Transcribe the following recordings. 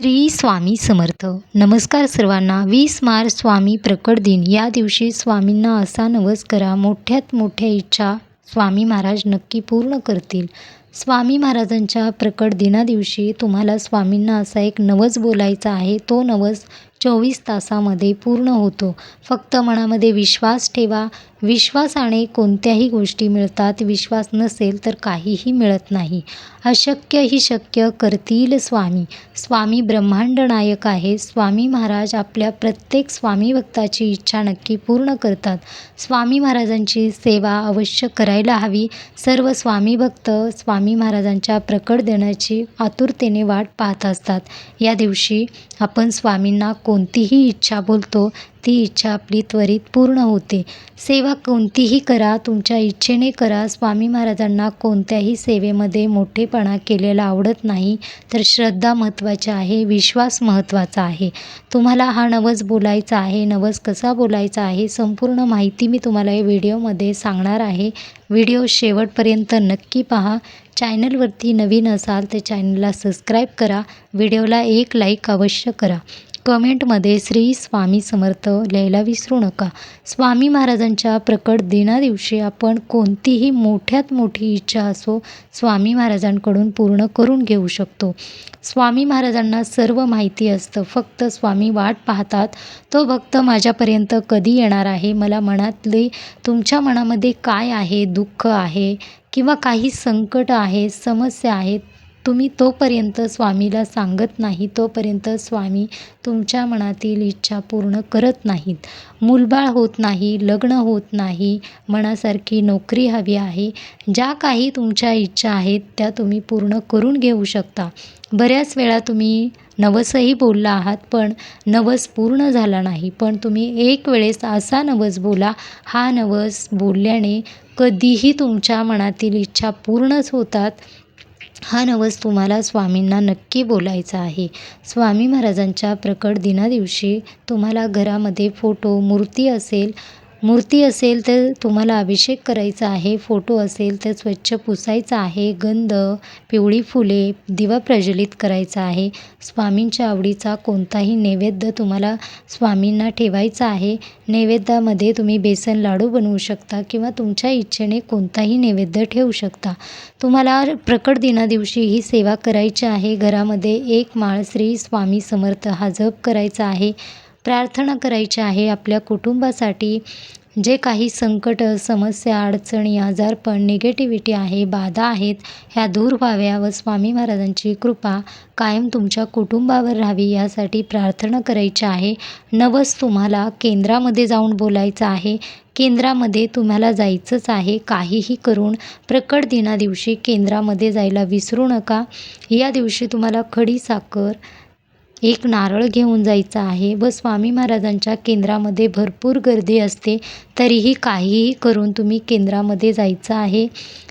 श्री स्वामी समर्थ. नमस्कार सर्वांना. 20 मार्च स्वामी प्रकट दिन. या दिवशी स्वामींना असा नवस करा, मोठ्यात मोठ्या इच्छा स्वामी महाराज नक्की पूर्ण करतील. स्वामी महाराजांच्या प्रकट दिनादिवशी तुम्हाला स्वामींना असा एक नवस बोलायचा आहे. तो नवस 24 तासामध्ये पूर्ण होतो. फक्त मनामध्ये विश्वास ठेवा. विश्वासाने कोणत्याही गोष्टी मिळतात. विश्वास नसेल तर काहीही मिळत नाही. अशक्य ही शक्य करतील स्वामी. स्वामी ब्रह्मांड नायक आहे. स्वामी महाराज आपल्या प्रत्येक स्वामी भक्ताची इच्छा नक्की पूर्ण करतात. स्वामी महाराजांची सेवा अवश्य करायला हवी. सर्व स्वामी भक्त स्वामी महाराजांच्या प्रकट दिनाची आतुरतेने वाट पाहत असतात. या दिवशी आपण स्वामींना कोणतीही इच्छा बोलतो, ती इच्छा आपली त्वरित पूर्ण होते. सेवा कोणतीही करा, तुमच्या इच्छेने करा. स्वामी महाराजांना कोणत्याही सेवेमध्ये मोठेपणा केलेला आवडत नाही. तर श्रद्धा महत्त्वाची आहे, विश्वास महत्त्वाचा आहे. तुम्हाला हा नवस बोलायचा आहे. नवस कसा बोलायचा आहे, संपूर्ण माहिती मी तुम्हाला या व्हिडिओमध्ये सांगणार आहे. व्हिडिओ शेवटपर्यंत नक्की पहा. चॅनलवरती नवीन असाल तर चॅनलला सबस्क्राईब करा. व्हिडिओला एक लाईक अवश्य करा. कमेंटमध्ये श्री स्वामी समर्थ लिहायला विसरू नका. स्वामी महाराजांच्या प्रकट दिनादिवशी आपण कोणतीही मोठ्यात मोठी इच्छा असो, स्वामी महाराजांकडून पूर्ण करून घेऊ शकतो. स्वामी महाराजांना सर्व माहिती असतं. फक्त स्वामी वाट पाहतात, तो भक्त माझ्यापर्यंत कधी येणार आहे. मला मनातले तुमच्या मनामध्ये काय आहे, दुःख आहे किंवा काही संकट आहे, समस्या आहेत, तुम्ही तोपर्यंत स्वामीला सांगत नाही, तोपर्यंत स्वामी तुमच्या मनातील इच्छा पूर्ण करत नाहीत. मूलबाळ होत नाही, लग्न होत नाही, मनासारखी नोकरी हवी आहे, ज्या काही तुमच्या इच्छा आहेत त्या तुम्ही पूर्ण करून घेऊ शकता. बऱ्याच वेळा तुम्ही नवसही बोलला आहात, पण नवस पूर्ण झाला नाही. पण तुम्ही एक वेळेस असा नवस बोला, हा नवस बोलल्याने कधीही तुमच्या मनातील इच्छा पूर्णच होतात. हा नवस तुम्हाला स्वामींना नक्की बोलायचा आहे. स्वामी महाराजांच्या प्रकट दिनादिवशी तुम्हाला घरामध्ये फोटो, मूर्ती असेल तर तुम्हाला अभिषेक करायचा आहे. फोटो असेल तर स्वच्छ पुसायचा आहे. गंध, पिवळी फुले, दिवा प्रज्वलित करायचा आहे. स्वामींच्या आवडीचा कोणताही नैवेद्य तुम्हाला स्वामींना ठेवायचा आहे. नैवेद्यामध्ये तुम्ही बेसन लाडू बनवू शकता किंवा तुमच्या इच्छेने कोणताही नैवेद्य ठेवू शकता. तुम्हाला प्रकट दिनादिवशी ही सेवा करायची आहे. घरामध्ये एक माळ श्री स्वामी समर्थ हा जप करायचा आहे. प्रार्थना करायची आहे आपल्या कुटुंबासाठी. जे काही संकट, समस्या, अडचणी, आजारपण, निगेटिव्हिटी आहे, बाधा आहेत, ह्या दूर व्हाव्या व स्वामी महाराजांची कृपा कायम तुमच्या कुटुंबावर राहावी यासाठी प्रार्थना करायची आहे. नवस तुम्हाला केंद्रामध्ये जाऊन बोलायचं आहे. केंद्रामध्ये तुम्हाला जायचंच आहे. काहीही करून प्रकट दिनादिवशी केंद्रामध्ये जायला विसरू नका. या दिवशी तुम्हाला खडी साखर, एक नारळ घेऊन जायचा आहे व स्वामी महाराजांच्या केंद्रामध्ये भरपूर गर्दी असते, तरीही काहीही करून तुम्ही केंद्रामध्ये जायचं आहे.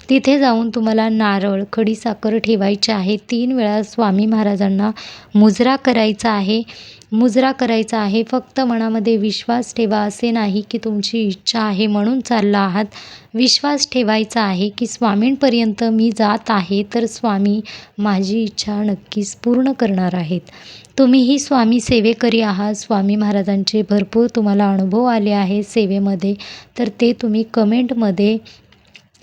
तिथे जाऊन तुम्हाला नारळ, खडीसाखर ठेवायची आहे. 3 वेळा स्वामी महाराजांना मुजरा करायचा आहे. फक्त मनामध्ये विश्वास ठेवा. असे नाही की तुमची इच्छा आहे म्हणून चालला आहात. विश्वास ठेवायचा आहे की स्वामींपर्यंत मी जात आहे तर स्वामी माझी इच्छा नक्कीच पूर्ण करणार आहेत. तुम्हीही स्वामी सेवेकरी आहात. स्वामी महाराजांचे भरपूर तुम्हाला अनुभव आले आहेत सेवेमध्ये, तर ते तुम्ही कमेंटमध्ये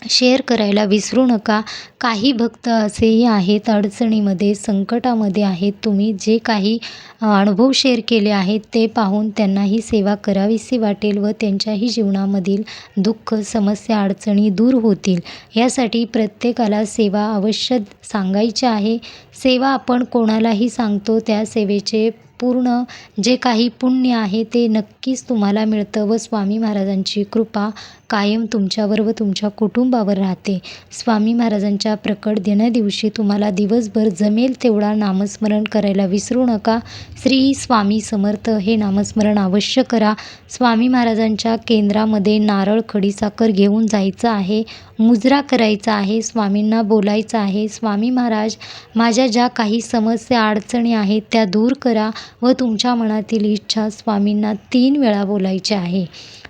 शेअर करायला विसरू नका. काही भक्त असेही आहेत अडचणीमध्ये, संकटामध्ये आहेत. तुम्ही जे काही अनुभव शेअर केले आहेत ते पाहून त्यांनाही सेवा करावीशी वाटेल व त्यांच्याही जीवनामधील दुःख, समस्या, अडचणी दूर होतील. यासाठी प्रत्येकाला सेवा अवश्य सांगायची आहे. सेवा आपण कोणालाही सांगतो, त्या सेवेचे पूर्ण जे काही पुण्य आहे ते नक्कीच तुम्हाला मिळतं व स्वामी महाराजांची कृपा कायम तुमच्यावर व तुमच्या कुटुंबावर राहते. स्वामी महाराजांच्या प्रकट दिनादिवशी तुम्हाला दिवसभर जमेल तेवढा नामस्मरण करायला विसरू नका. श्री स्वामी समर्थ हे नामस्मरण अवश्य करा. स्वामी महाराजांच्या केंद्रामध्ये नारळ, खडीसाखर घेऊन जायचं आहे. मुजरा करायचा आहे. स्वामींना बोलायचं आहे, स्वामी महाराज माझ्या ज्या काही समस्या, अडचणी आहेत त्या दूर करा व तुमच्या मनातील इच्छा स्वामींना 3 वेळा बोलायची आहे.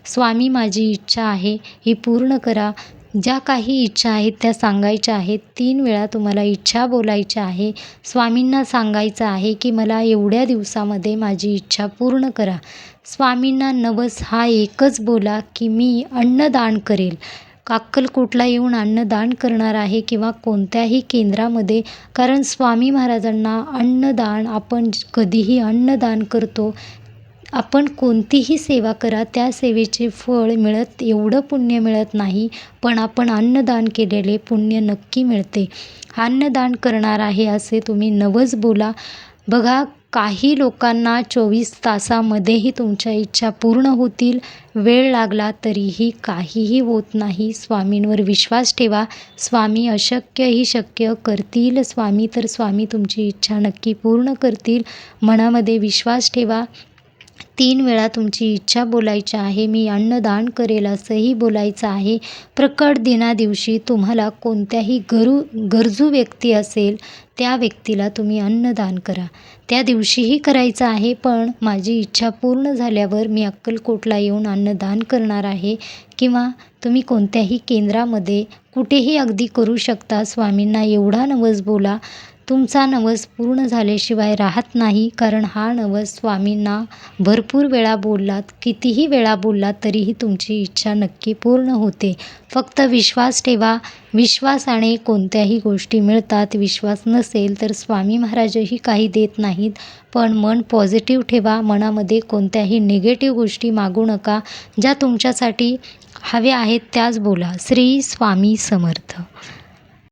स्वामी माझी इच्छा आहे ही पूर्ण करा. ज्या काही इच्छा आहेत त्या सांगायच्या आहेत. 3 वेळा तुम्हाला इच्छा बोलायच्या आहे. स्वामींना सांगायचं आहे की मला एवढ्या दिवसामध्ये माझी इच्छा पूर्ण करा. स्वामींना नवस हा एकच बोला की मी अन्नदान करेल. अक्कलकोटला येऊन अन्नदान करणार आहे किंवा कोणत्याही केंद्रामध्ये, कारण स्वामी महाराजांना अन्नदान, आपण कधीही अन्नदान करतो, आपण कोणतीही सेवा करा त्या सेवेचे फळ एवढं पुण्य मिळत नाही, पण आपण अन्नदान केलेले पुण्य नक्की मिळते. अन्नदान करणार आहे असे तुम्ही नवस बोला. बघा, काही लोकांना 24 तासामध्येही तुमच्या इच्छा पूर्ण होतील. वेळ लागला तरीही काहीही होत नाही. स्वामींवर विश्वास ठेवा. स्वामी अशक्यही शक्य करतील. स्वामी तुमची इच्छा नक्की पूर्ण करतील. मनामध्ये विश्वास ठेवा. 3 वेळा तुमची इच्छा बोलायची आहे. मी अन्नदान करेल असंही बोलायचं आहे. प्रकट दिनादिवशी तुम्हाला कोणत्याही गरजू व्यक्ती असेल त्या व्यक्तीला तुम्ही अन्नदान करा. त्या दिवशीही करायचं आहे, पण माझी इच्छा पूर्ण झाल्यावर मी अक्कलकोटला येऊन अन्नदान करणार आहे. किंवा तुम्ही कोणत्याही केंद्रामध्ये कुठेही अगदी करू शकता. स्वामींना एवढा नवस बोला. तुमचा नवस पूर्ण झाल्याशिवाय राहत नाही, कारण हा नवस स्वामींना भरपूर वेळा बोललात, कितीही वेळा बोललात तरीही तुमची इच्छा नक्की पूर्ण होते. फक्त विश्वास ठेवा. विश्वासाने कोणत्याही गोष्टी मिळतात. विश्वास नसेल तर स्वामी महाराजही काही देत नाहीत. पण मन पॉझिटिव्ह ठेवा. मनामध्ये कोणत्याही निगेटिव्ह गोष्टी मागू नका. ज्या तुमच्यासाठी हव्या आहेत त्याच बोला. श्री स्वामी समर्थ.